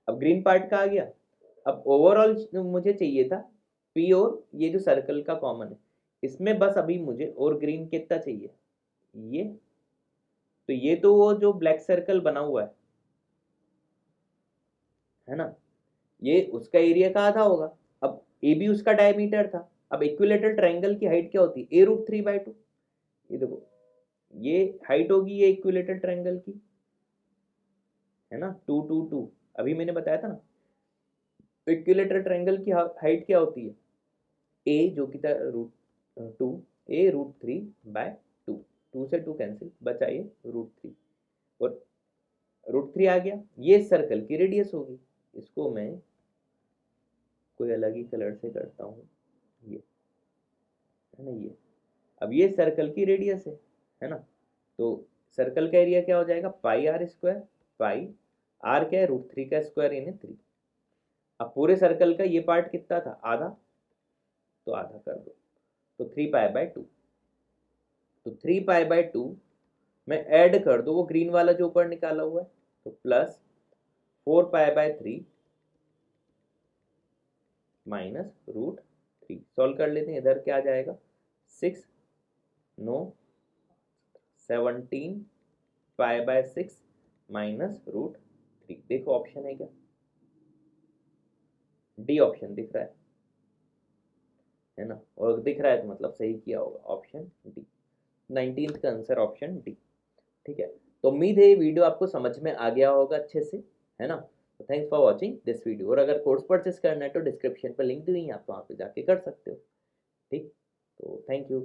अब ग्रीन पार्ट का आ गया। अब ओवरऑल मुझे चाहिए था पी और ये जो सर्कल का कॉमन है, इसमें बस अभी मुझे और ग्रीन कितना चाहिए, ये, तो ये तो वो जो ब्लैक सर्कल बना हुआ है ना, ये उसका एरिया का आधा होगा। अब ए बी उसका डायमीटर था। अब इक्विलेटरल ट्रायंगल की हाइट क्या होती है, a√3/2। ये देखो, ये हाइट होगी ये इक्विलेटरल ट्रायंगल की, है ना, 2 2 2। अभी मैंने बताया था ना, इक्विलेटरल ट्रायंगल की हाइट क्या होती है, ए जो कि था √2, a√3/2। 2 से 2 कैंसिल, बचा ये √3, और √3 आ गया। ये सर्कल की रेडियस होगी। इसको मैं कोई अलग ही कलर से करता हूँ, ये है ना, ये। अब ये सर्कल की रेडियस है ना, तो सर्कल का एरिया क्या हो जाएगा, πr²। पाई आर क्या है, √3 का स्क्वायर यानी 3। अब पूरे सर्कल का ये पार्ट कितना था, आधा, तो आधा कर दो, तो 3π/2। तो 3π/2 में ऐड कर दो वो ग्रीन वाला जो ऊपर निकाला हुआ है, तो प्लस 4π/3 माइनस √3। सॉल्व कर लेते हैं, इधर क्या आ जाएगा, 6 9 17π/6 माइनस √3। देखो ऑप्शन है क्या, डी ऑप्शन दिख रहा है ना, और दिख रहा है तो मतलब सही किया होगा, ऑप्शन डी। 19th का आंसर ऑप्शन डी। ठीक है, तो उम्मीद है ये वीडियो आपको समझ में आ गया होगा अच्छे से, है ना। तो thanks for watching this video, और अगर कोर्स परचेस करना है तो डिस्क्रिप्शन पर लिंक दी हुई है, आप वहाँ पे जाके कर सकते हो। ठीक, तो थैंक यू।